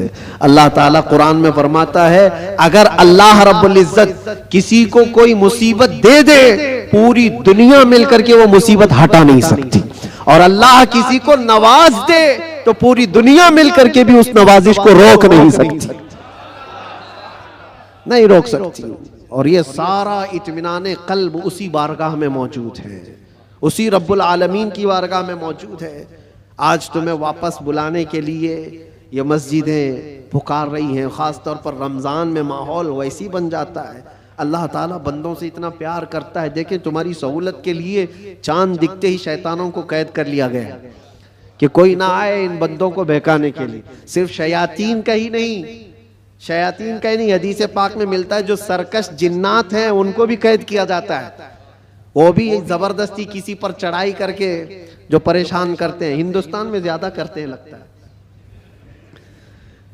है। अल्लाह ताला कुरान में फरमाता है, अगर अल्लाह रब्बुल इज्जत किसी को कोई मुसीबत दे दे, पूरी दुनिया मिलकर के वो मुसीबत हटा नहीं सकती, और अल्लाह किसी को नवाज दे तो पूरी दुनिया मिलकर के भी उस नवाजिश को रोक नहीं सकती, नहीं रोक सकती। और ये सारा इत्मीनान कल्ब उसी बारगाह में मौजूद है, उसी रब्बुल आलमीन की बारगाह में मौजूद है। आज तुम्हें वापस बुलाने के लिए ये मस्जिदें पुकार रही हैं, ख़ास तौर पर रमज़ान में माहौल वैसी बन जाता है। अल्लाह ताला बंदों से इतना प्यार करता है। देखें, तुम्हारी सहूलत के लिए चांद दिखते ही शैतानों को कैद कर लिया गया कि कोई ना आए इन बंदों को बहकाने के लिए। सिर्फ शयातीन का ही नहीं, शयातीन का ही नहीं, हदीस पाक में मिलता है जो सरकश जिन्नात हैं उनको भी कैद किया जाता है। वो भी जबरदस्ती किसी पर चढ़ाई करके जो परेशान करते हैं। हिंदुस्तान में ज्यादा करते हैं लगता है,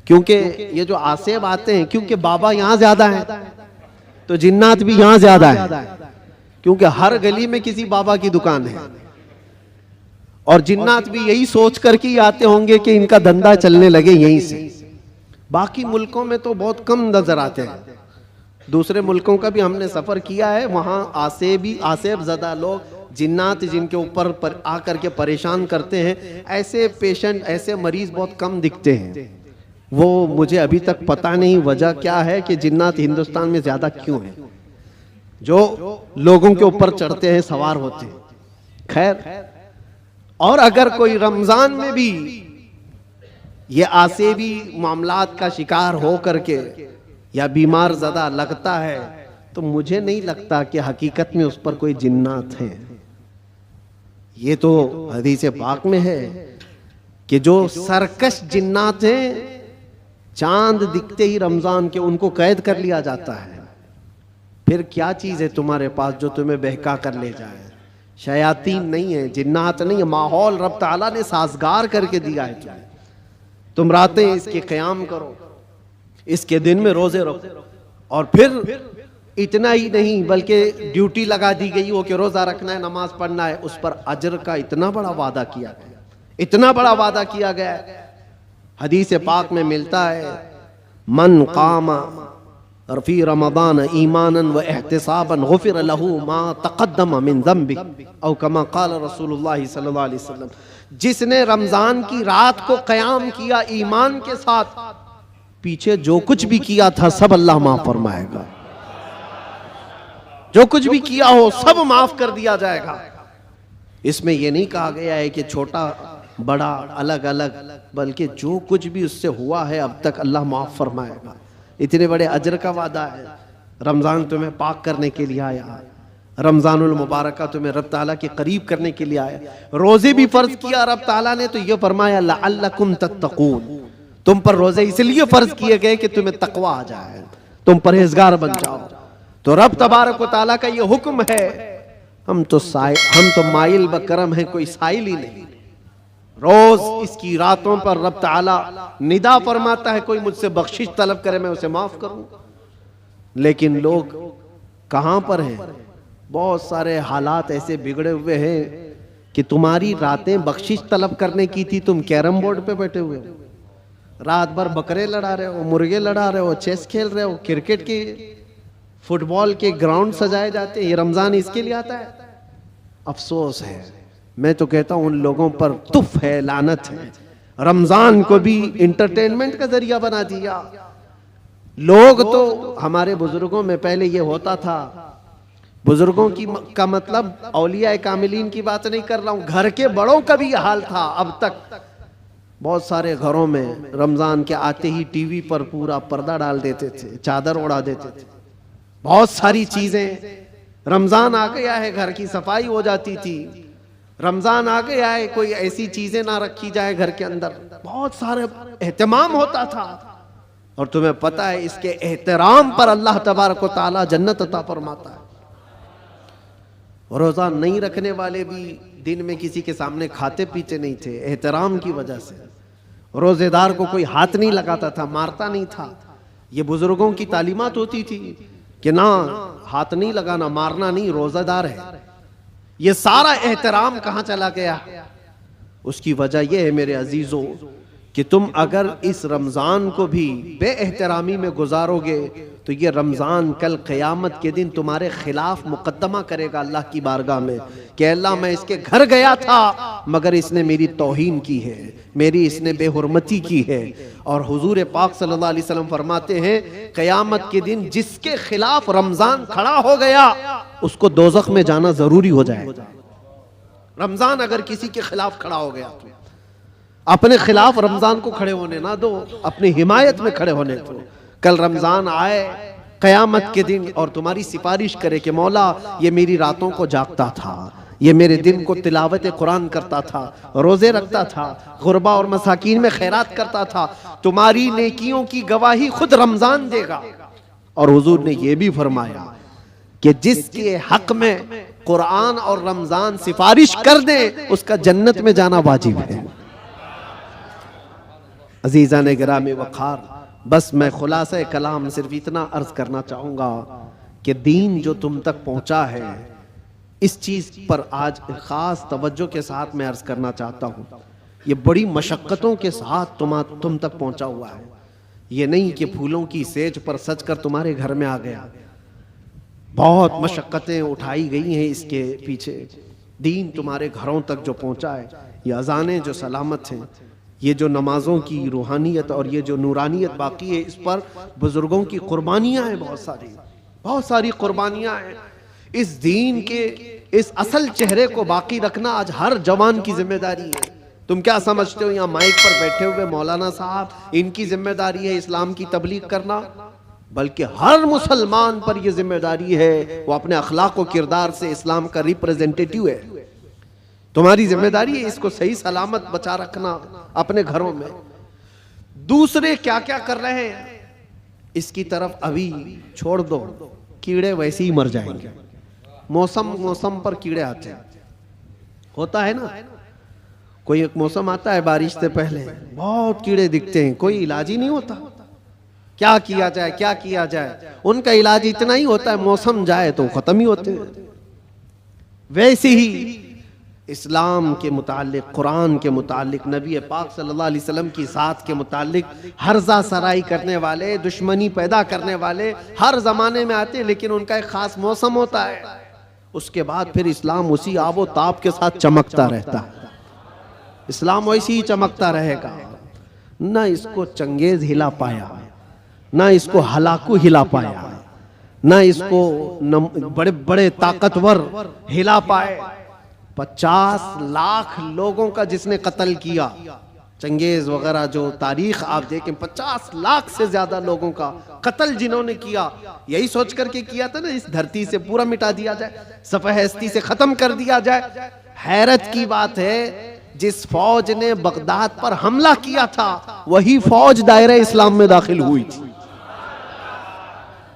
क्योंकि ये जो आसेब आते हैं, क्योंकि बाबा यहाँ ज्यादा हैं तो जिन्नात भी यहाँ ज्यादा है, क्योंकि हर गली में किसी बाबा की दुकान है। और जिन्नात भी यही सोच करके ही आते होंगे कि इनका धंधा चलने लगे यहीं से। बाकी मुल्कों में तो बहुत कम नजर आते हैं। दूसरे मुल्कों का भी हमने सफर किया है, वहां आसेब ज़दा लोग, जिन्नात जिनके ऊपर आकर के परेशान करते हैं, ऐसे पेशेंट, ऐसे मरीज बहुत कम दिखते हैं। वो मुझे अभी तक पता नहीं वजह क्या है कि जिन्नात हिंदुस्तान में ज्यादा क्यों है, जो लोगों के ऊपर चढ़ते हैं, सवार होते हैं। खैर, और अगर कोई रमजान में भी ये आसेबी मामलात का शिकार हो करके या बीमार ज़दा लगता है, तो मुझे नहीं लगता कि हकीकत में उस पर कोई जिन्नात है। ये तो हदीस पाक में है कि जो सरकश जिन्नात हैं, चांद दिखते ही रमजान के उनको कैद कर लिया जाता है। फिर क्या चीज है तुम्हारे पास जो तुम्हें बहका कर ले जाए? शयातीन नहीं है, जिन्नात नहीं है, माहौल रब ताला ने साजगार करके दिया है तुम्हें। तुम रातें इसके क़याम करो, इसके दिन में रोजे रखो, और फिर इतना ही नहीं बल्कि ड्यूटी लगा दी गई हो कि रोजा रखना है, नमाज पढ़ना है, उस पर अजर का इतना बड़ा वादा किया गया, इतना बड़ा वादा किया गया। हदीस पाक में मिलता है, मन कामा फी रमज़ान ईमानन व एहतिसाबन गुफ़िर लहू मा तक़द्दम मिन ज़ंबि औ कमा क़ाल रसूलुल्लाह सल्लल्लाहु अलैहि वसल्लम। जिसने रमजान की रात को क़याम किया ईमान के साथ, पीछे जो कुछ भी किया था सब अल्लाह माफ फरमाएगा। जो कुछ भी किया हो सब माफ कर दिया जाएगा। इसमें यह नहीं कहा गया है कि छोटा बड़ा अलग अलग, बल्कि जो कुछ भी उससे हुआ है अब तक अल्लाह माफ फरमाएगा। इतने बड़े अजर का वादा है। रमज़ान तुम्हें पाक करने के लिए आया, रमज़ानुल मुबारक तुम्हें रब ताला के करीब करने के लिए आया। रोजे भी फर्ज किया रब ताला ने, तो ये फरमाया लअल्लकुम तत्तकून, तुम पर रोजे इसलिए फर्ज किए गए कि तुम्हें तकवा आ जाए, तुम परहेजगार बन जाओ। तो रब तबारक व तआला का ये हुक्म है। हम तो माइल बकरम है, कोई साइल ही नहीं। रोज इसकी रातों पर रब ताला निदा फरमाता है, कोई मुझसे बख्शिश तलब करे मैं उसे माफ करूं। लेकिन लोग कहां पर हैं? बहुत सारे हालात ऐसे बिगड़े हुए हैं कि तुम्हारी रातें बख्शिश तलब करने की थी, तुम कैरम बोर्ड पे बैठे हुए हो, रात भर बकरे लड़ा रहे हो, मुर्गे लड़ा रहे हो, चेस खेल रहे हो, क्रिकेट के फुटबॉल के ग्राउंड सजाए जाते हैं। ये रमजान इसके लिए आता है। अफसोस है, मैं तो कहता हूं उन लोगों पर तुफ है, लानत है। रमजान को भी इंटरटेनमेंट का जरिया बना दिया। लोग तो, हमारे बुजुर्गों में पहले ये होता था, बुजुर्गों की का मतलब औलिया कामिलीन की बात नहीं कर रहा हूं, घर के बड़ों का भी हाल था। अब तक बहुत सारे घरों में रमजान के आते ही टीवी पर पूरा पर्दा डाल देते थे, चादर उड़ा देते थे। बहुत सारी चीजें, रमजान आ गया है घर की सफाई हो जाती थी, रमजान आ गया है कोई ऐसी चीजें ना रखी जाए घर के अंदर, बहुत सारे एहतमाम होता था। और तुम्हें पता है इसके एहतराम पर अल्लाह तबारक व तआला जन्नत अता फरमाता है। रोजा नहीं रखने वाले भी दिन में किसी के सामने खाते पीते नहीं थे, एहतराम की वजह से। रोजेदार को कोई हाथ नहीं लगाता था, मारता नहीं था। ये बुजुर्गों की तालीमात होती थी कि ना हाथ नहीं लगाना, मारना नहीं, रोजादार है। ये सारा एहतराम कहां चला गया? उसकी वजह यह है मेरे अजीजों कि तुम अगर इस रमजान को भी बेएहतरामी में गुजारोगे तो ये रमजान कल क़यामत के दिन तुम्हारे खिलाफ मुकद्दमा करेगा अल्लाह की बारगाह में कि अल्लाह मैं इसके घर गया था मगर इसने मेरी तौहीन की है, मेरी इसने बेहुरमती की है। और हुजूर पाक सल्लल्लाहु अलैहि वसल्लम फरमाते हैं क़यामत के दिन जिसके खिलाफ रमजान खड़ा हो गया उसको दोज़ख में जाना जरूरी हो जाएगा। रमजान अगर किसी के खिलाफ खड़ा हो गया तो अपने खिलाफ रमजान को खड़े होने ना दो, अपनी हिमायत में खड़े होने दो। कल रमजान आए क़यामत के दिन और तुम्हारी सिफारिश करे कि मौला ये मेरी रातों को जागता था, ये मेरे दिन को तिलावत कुरान करता था, रोजे रखता था, गुरबा और मसाकीन में खैरात करता था, तुम्हारी नेकियों की गवाही खुद रमजान देगा। और हुजूर ने यह भी फरमाया कि जिसके हक में कुरान और रमजान सिफारिश कर दे उसका जन्नत में जाना वाजिब है। अजीज़ान गिरामी वक़ार, बस मैं खुलासा कलाम सिर्फ इतना अर्ज करना चाहूँगा कि दीन जो तुम तक पहुँचा है इस चीज़ पर आज ख़ास तवज्जो के साथ मैं अर्ज करना चाहता हूँ। ये बड़ी मशक्क़तों के साथ तुम तक पहुँचा हुआ है। ये नहीं कि फूलों की सेज पर सज कर तुम्हारे घर में आ गया। बहुत मशक्क़तें उठाई गई हैं इसके पीछे। दीन तुम्हारे घरों तक जो पहुँचा है, ये अज़ानें जो सलामत हैं, ये जो नमाजों की रूहानियत और ये जो नूरानियत बाकी है, इस पर बुजुर्गों की कुर्बानियाँ हैं, बहुत सारी कुर्बानियाँ हैं। इस दीन के इस असल चेहरे को बाकी रखना आज हर जवान की जिम्मेदारी है। तुम क्या समझते हो यहाँ माइक पर बैठे हुए मौलाना साहब इनकी जिम्मेदारी है इस्लाम की तबलीग करना? बल्कि हर मुसलमान पर यह जिम्मेदारी है वो अपने अखलाक और किरदार से इस्लाम का रिप्रेजेंटेटिव है। तुम्हारी जिम्मेदारी है इसको सही सलामत बचा रखना अपने घरों में। दूसरे क्या क्या कर रहे हैं इसकी तरफ अभी छोड़ दो, कीड़े वैसे ही मर जाएंगे। मौसम पर कीड़े आते हैं, होता है ना। कोई एक मौसम आता है बारिश से पहले बहुत कीड़े दिखते हैं, कोई इलाज ही नहीं होता। क्या किया जाए क्या किया जाए, उनका इलाज इतना ही होता है मौसम जाए तो खत्म ही होते हैं। वैसे ही इस्लाम के मुतालिक, कुरान के मुतालिक, नबी पाक सल्लल्लाहु अलैहि वसल्लम की ज़ात के मुतालिक हर्जा सराई करने वाले, दुश्मनी पैदा करने वाले हर ज़माने में आते हैं, लेकिन उनका एक ख़ास मौसम होता है। उसके बाद फिर इस्लाम उसी आबो ताप के साथ चमकता रहता है। इस्लाम वैसे ही चमकता रहेगा। ना इसको चंगेज हिला पाया, ना इसको हलाकू हिला पाया, ना इसको बड़े बड़े ताकतवर हिला पाए। 50 लाख लोगों का जिसने कत्ल किया, चंगेज वगैरह जो तारीख आप देखें, 50 लाख से ज्यादा लोगों का कत्ल जिन्होंने किया, यही सोच करके किया था ना इस धरती से पूरा मिटा दिया जाए, सफ़हस्ती से खत्म कर दिया जाए। हैरत की बात है जिस फौज ने बगदाद पर हमला किया था वही फौज दायरा इस्लाम में दाखिल हुई थी।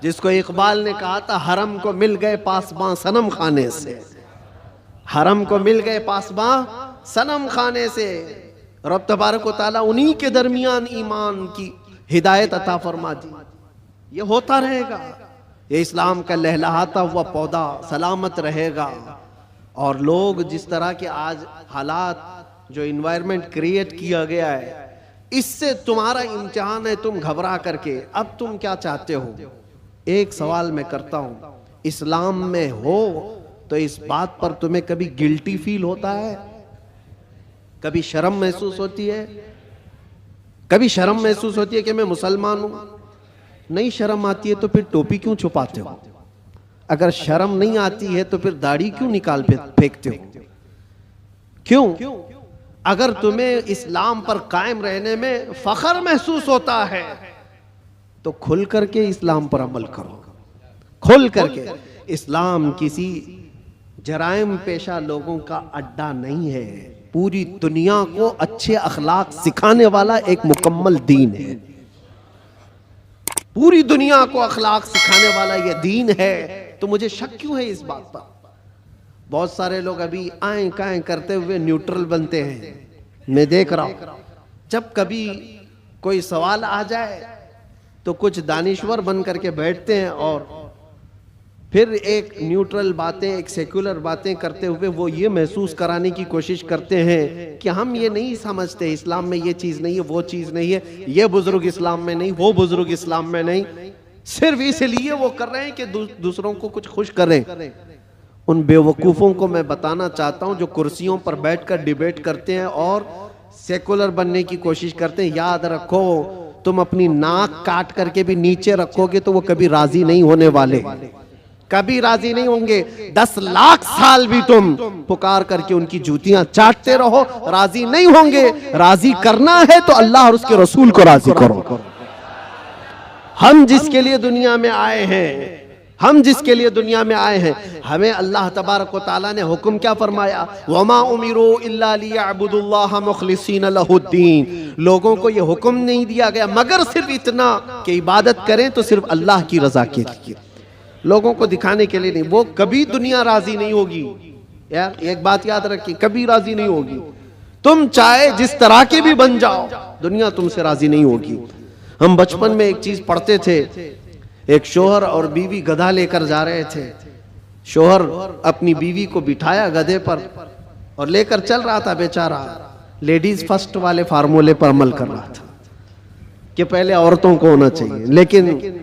जिसको इकबाल ने कहा था हरम को मिल गए पासबां सनम खाने से, हरम को मिल गए पासबां सनम खाने से। रब तबारक व तआला उन्हीं के दरमियान ईमान की हिदायत अता फरमा दी। ये होता रहेगा, ये इस्लाम का लहलहाता हुआ पौधा सलामत रहेगा। और लोग जिस तरह के आज हालात जो इन्वायरमेंट क्रिएट किया गया है, इससे तुम्हारा इम्तिहान है, तुम घबरा करके अब तुम क्या चाहते हो। एक सवाल मैं करता हूं, इस्लाम में हो तो इस बात पर तुम्हें कभी गिल्टी फील होता है? कभी शर्म महसूस होती है? कभी शर्म महसूस होती है कि मैं मुसलमान हूं? नहीं शर्म आती है तो फिर टोपी क्यों छुपाते हो? अगर शर्म नहीं आती है तो फिर दाढ़ी क्यों निकाल फेंकते हो? क्यों? अगर तुम्हें इस्लाम पर कायम रहने में फख्र महसूस होता है तो खुल करके इस्लाम पर अमल करो, खुल करके। इस्लाम किसी जराइम पेशा लोगों का अड्डा नहीं है, पूरी दुनिया को अच्छे अखलाक सिखाने वाला एक मुकम्मल दीन है। पूरी दुनिया को अखलाक सिखाने वाला ये दीन है। तो मुझे शक क्यों है इस बात पर? बहुत सारे लोग अभी आए काएं करते हुए न्यूट्रल बनते हैं। मैं देख रहा हूं जब कभी कोई सवाल आ जाए तो कुछ दानिश्वर बन करके बैठते हैं और फिर एक न्यूट्रल बातें, एक सेक्युलर बातें करते हुए वो ये महसूस कराने की कोशिश करते हैं कि हम ये नहीं समझते, इस्लाम में ये चीज़ नहीं है, वो चीज़ नहीं है, ये बुजुर्ग इस्लाम में नहीं, वो बुजुर्ग इस्लाम में नहीं। सिर्फ इसलिए वो कर रहे हैं कि दूसरों को कुछ खुश करें। उन बेवकूफ़ों को मैं बताना चाहता हूं जो कुर्सियों पर बैठकर डिबेट करते हैं और सेकुलर बनने की कोशिश करते हैं। याद रखो, तुम अपनी नाक काट करके भी नीचे रखोगे तो वो कभी राजी नहीं होने वाले, कभी राजी नहीं होंगे। 10 लाख साल भी तुम पुकार करके उनकी जूतियां चाटते रहो, राजी नहीं होंगे। राजी करना है तो अल्लाह और उसके रसूल को राजी करो। हम जिसके लिए दुनिया में आए हैं, हम जिसके लिए दुनिया में आए हैं, हमें अल्लाह तबारक व तआला ने हुक्म क्या फरमाया, वमा उमिरू इल्ला लियअबुदुल्लाह मुखलिसीन लहुद्दीन। लोगों को यह हुक्म नहीं दिया गया मगर सिर्फ इतना कि इबादत करें तो सिर्फ अल्लाह की रजा के लिए, लोगों को दिखाने के लिए नहीं। वो कभी दुनिया राजी नहीं होगी यार, एक बात याद रखिए, कभी राजी नहीं होगी। तुम चाहे जिस तरह के भी बन जाओ, दुनिया तुमसे राजी नहीं होगी। हम बचपन में एक चीज पढ़ते थे, एक शोहर और बीवी गधा लेकर जा रहे थे। शोहर अपनी बीवी को बिठाया गधे पर और लेकर चल रहा था। बेचारा लेडीज फर्स्ट वाले फार्मूले पर अमल कर रहा था कि पहले औरतों को होना चाहिए, लेकिन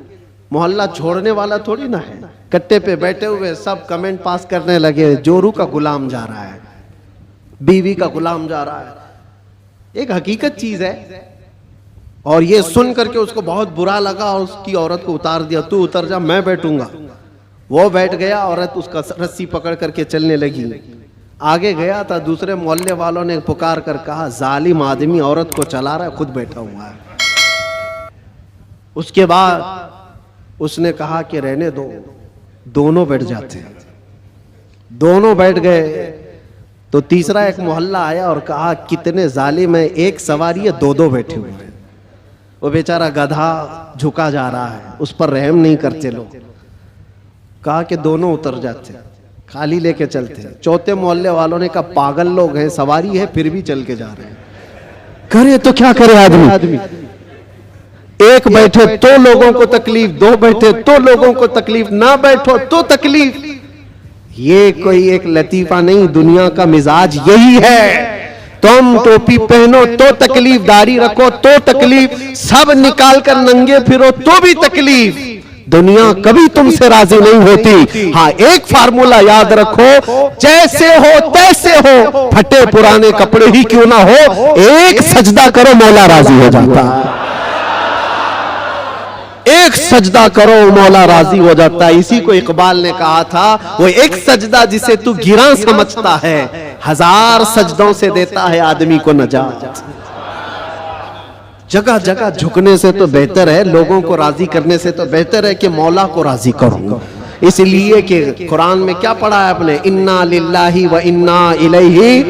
मोहल्ला छोड़ने वाला थोड़ी ना है। कट्टे पे बैठे हुए सब कमेंट पास करने लगे, जोरू का गुलाम जा रहा है, बीवी का गुलाम जा रहा है। एक हकीकत चीज है। और ये सुन करके उसको बहुत बुरा लगा और उसकी औरत को उतार दिया, तू उतर जा, मैं बैठूंगा। वो बैठ गया, औरत उसका रस्सी पकड़ करके चलने लगी। आगे गया था, दूसरे मोहल्ले वालों ने पुकार कर कहा, जालिम आदमी औरत को चला रहा है, खुद बैठा हुआ है। उसके बाद उसने कहा कि रहने दो, दोनों बैठ जाते हैं। दोनों बैठ गए तो तीसरा एक मोहल्ला आया और कहा, कितने जालिम है, एक सवारी है, दो बैठे हुए हैं। वो बेचारा गधा झुका जा रहा है, उस पर रहम नहीं करते लोग। कहा कि दोनों उतर जाते, खाली लेके चलते। चौथे मोहल्ले वालों ने कहा, पागल लोग हैं, सवारी है फिर भी चल के जा रहे हैं, करे तो क्या करे आदमी। एक बैठे तो लोगों को तकलीफ, दो बैठे तो लोगों को तकलीफ, ना बैठो तो तकलीफ। ये कोई एक लतीफा नहीं, दुनिया का मिजाज यही है। तुम टोपी पहनो तो तकलीफ, दाढ़ी रखो तो तकलीफ, सब निकाल कर नंगे फिरो तो भी तकलीफ। दुनिया कभी तुमसे राजी नहीं होती। हाँ, एक फार्मूला याद रखो, जैसे हो तैसे हो, फटे पुराने कपड़े ही क्यों ना हो, एक सजदा करो मौला राजी हो जाता है। एक सजदा करो मौला राजी हो जाता है। इसी को इकबाल ने कहा था, वो एक सजदा जिसे तू गिरा समझता है, 1000 सजदों से देता है आदमी को नजात। जगह जगह झुकने से तो बेहतर है, लोगों को राजी करने से तो बेहतर है कि मौला को राजी करो। इसलिए कि कुरान में क्या पढ़ा है आपने, इन्ना लिल्लाही व इन्ना इलैहि,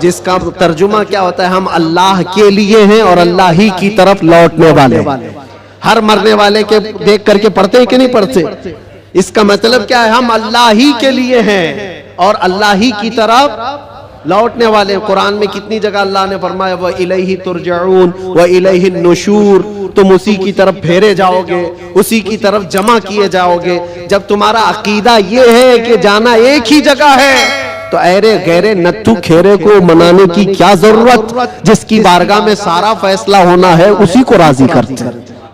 जिसका तर्जुमा क्या होता है, हम अल्लाह के लिए हैं और अल्लाह ही की तरफ लौटने वाले। हर मरने वाले के देख करके पढ़ते हैं कि नहीं पढ़ते? इसका मतलब क्या है, हम अल्लाह ही के लिए हैं और अल्लाह ही की तरफ लौटने वाले। कुरान में कितनी जगह अल्लाह ने फरमाया, व इलैहि तुरजऊन व इलैहि नुशूर, तुम उसी की तरफ फेरे जाओगे, उसी की तरफ जमा किए जाओगे। जब तुम्हारा अकीदा ये है कि जाना एक ही जगह है, तो ऐरे गहरे नत्थु खेरे को मनाने की क्या जरूरत। जिसकी बारगाह में सारा फैसला होना है उसी को राजी करते हैं।